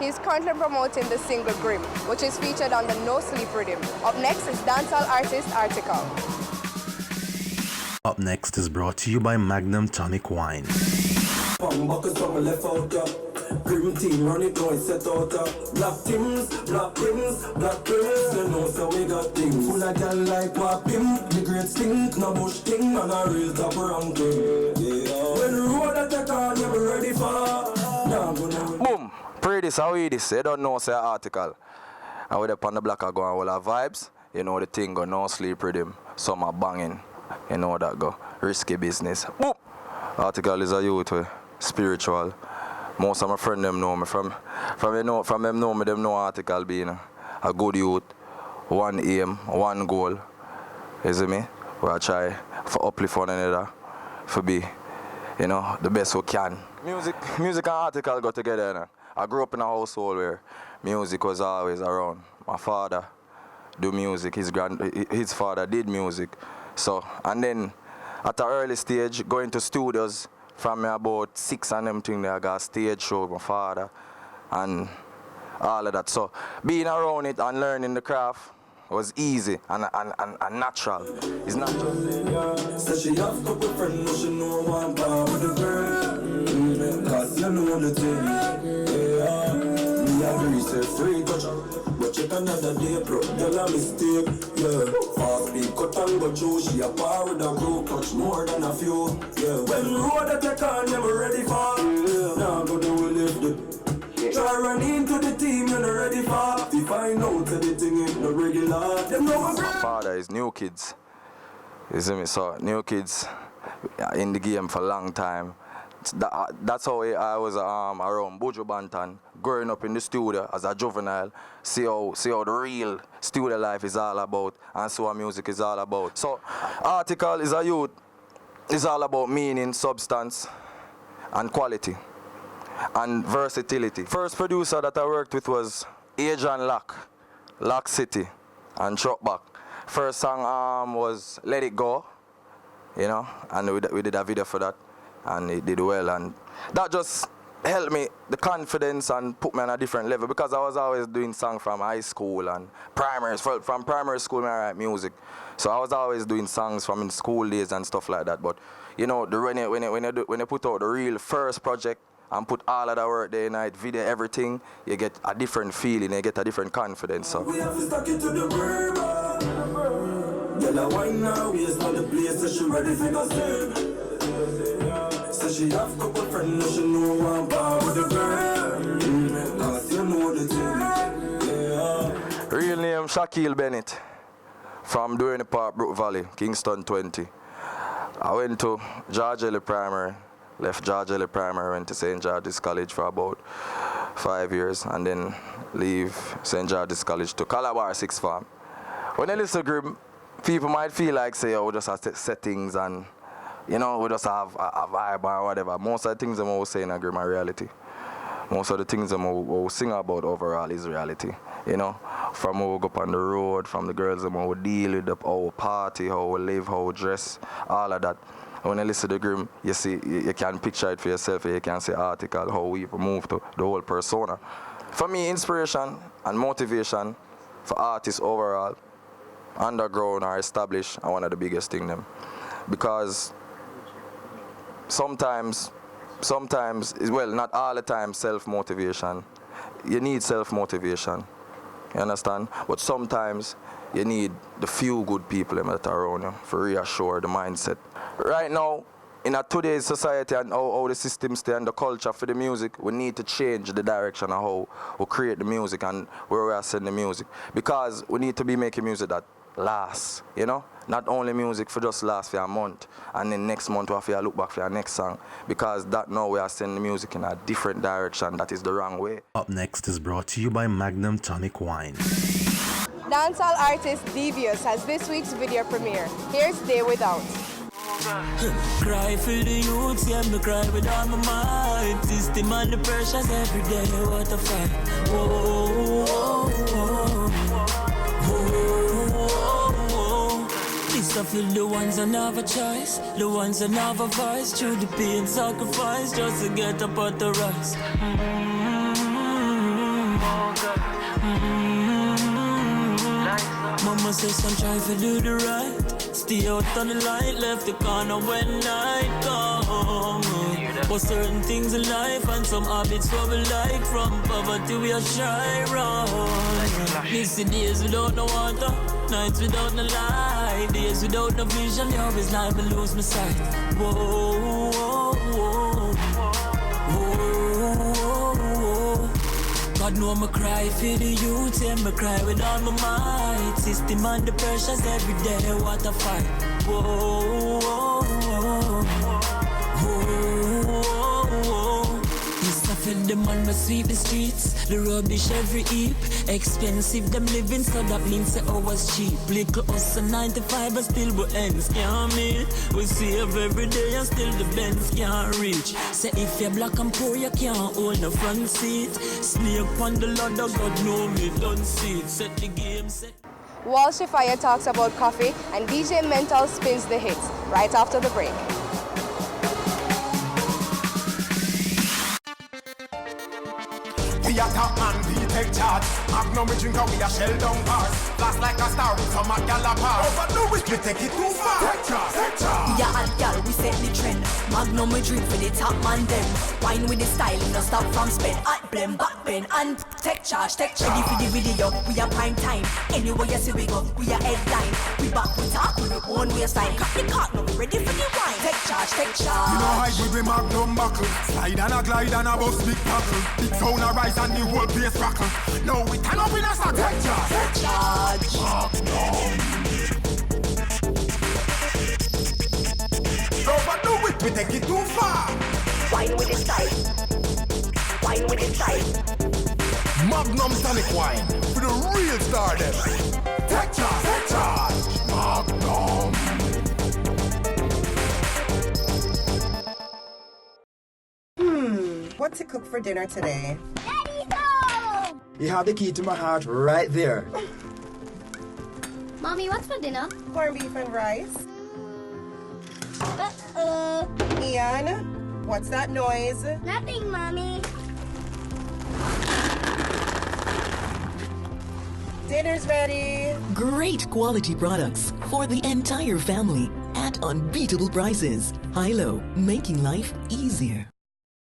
He's currently promoting the single Grim, which is featured on the No Sleep Rhythm. Up next is dancehall artist Artikal. Up next is brought to you by Magnum Tonic Wine. Grim team run it now, set out black teams, black rims, black rims. You know, so we got things full of gal like Wappim, the great stink, no bush thing, and a real top ranking. Yeah. When road attack on, you be ready for. Boom! Pree Dis, how is this? You don't know, say Artikal. And with up on the block, I go and all our vibes. You know the thing go, no sleep rhythm. Some are banging. You know that go. Risky business. Boom! Artikal is a youth, spiritual. Most of my friends them know me from them know me, them know Artikal being a good youth, one aim, one goal. You see me? We try for uplift one another, for be, you know, the best we can. Music and Artikal go together. You know? I grew up in a household where music was always around. My father do music, his father did music. So, and then at an early stage, going to studios. From me about 6 and them thing, I got a stage show with my father and all of that. So being around it and learning the craft was easy and natural. It's natural. So she have couple friends, but she know one bar with the girl. Cause you know the thing. Yeah. Me agree, say free touch. But check another day, bro. Girl a mistake. Yeah. Fast beat cut and go through. She a par with a group, touch more than a few. Yeah. When road attack on, you be ready for. Yeah. Now go do we live the. Try run into the team, you're not ready for. If find out anything ain't no regular. Them know my father is new kids. You see me? So new kids in the game for a long time. That's how I was around Buju Banton, growing up in the studio as a juvenile, see how the real studio life is all about, and so what music is all about. So Artikal is a youth, is all about meaning, substance, and quality, and versatility. First producer that I worked with was Adrian Lock City, and Truckback. First song was Let It Go, you know, and we did a video for that. And it did well, and that just helped me, the confidence, and put me on a different level, because I was always doing songs from high school and primary. From primary school, I write music, so I was always doing songs from in school days and stuff like that. But you know, when you put out the real first project and put all of that work day, night, video, everything, you get a different feeling, you get a different confidence. So. We have to stuck it to the river. Girl, I wine now, we is not the place, so she ready for the same. So she have couple friends, she know one bar with the girl. Cause you know the thing. Yeah. Real name Shaquille Bennett, from During Park, Brook Valley, Kingston 20. I went to George Ellie Primary, left George Ellie Primary, went to St. George's College for about 5 years, and then leave St. George's College to Calabar 6th Form. When I listen to Grim, people might feel like, say, oh, just have settings and, you know, we just have a vibe or whatever. Most of the things I'm always saying are my reality. Most of the things I'm always sing about overall is reality. You know, from how we go up on the road, from the girls how we deal with, how we party, how we live, how we dress, all of that. When you listen to Grim, you see, you can picture it for yourself, you can see Artikal, how we move to the whole persona. For me, inspiration and motivation for artists overall, underground or established, are one of the biggest things them. Because sometimes, well, not all the time, self-motivation. You need self-motivation, you understand? But sometimes you need the few good people that are around you for reassure the mindset. Right now, in a today's society and how the system stay and the culture for the music, we need to change the direction of how we create the music and where we are sending the music. Because we need to be making music that lasts, you know? Not only music for just last for a month, and then next month we have to look back for our next song, because that now we are sending music in a different direction. That is the wrong way. Up next is brought to you by Magnum Tonic Wine. Dancehall artist Devious has this week's video premiere. Here's Day Without. Cry for the youths, yeah, me cry with all my mind. System and the pressures every day, what a fight. This I feel the ones that have a choice, the ones that have a voice, through the pain sacrifice just to get up out the rise. Mama says son try to do the right. Stay out on the light, left the corner when night come. But certain things in life and some habits what we like. From poverty we are shy round. Missing days without no water, nights without no light, days without no vision. You always lie and lose my sight. Whoa, whoa, whoa, whoa, whoa. God know me cry for the youth, and me cry with all my might. System and the pressures every day, what a fight. Whoa, whoa, whoa, whoa, whoa. Used to feel the man must sweep the streets, the rubbish every heap. Expensive them living, so that means it always cheap. Little us a 95 but still we ends can't meet. We save every day and still the Benz can't reach. Say if you're black and poor you can't hold the front seat. Snake on the ladder, God know me don't see it. Set the game, set. Walshy Fire talks about Koffee and DJ Mental spins the hits right after the break. We a top man, we take charge. Magnum we drink and we a shell down bars. Blast like a star with some a gal apart. Overdo it, we take it too far. Take charge, take charge. We a hot gal, we set the trend. Magnum we drink for the top man them. Wine with the style, no stop from spend. Hot blend, back bend, and take charge, take charge. Ready for the video, we a prime time. Anywhere you see we go, we a headline. We back, we talk, we own waistline. Cut the cart, now we ready for the wine. Take charge, take charge. You know hide with we Magnum buckle. Slide and a glide and a bust big tackle. Big sound a rise and the whole place crackle. Now we turn up in a sack. Take charge, take charge. Magnum. Overdo it, we take it too far. Wine with the style. Wine with the style. Magnum tonic wine for the real star them. Take charge, take charge. Magnum. What to cook for dinner today? Daddy's home! You have the key to my heart right there. Mommy, what's for dinner? Corned beef and rice. Uh-oh. Ian, what's that noise? Nothing, Mommy. Dinner's ready. Great quality products for the entire family at unbeatable prices. Hilo, making life easier.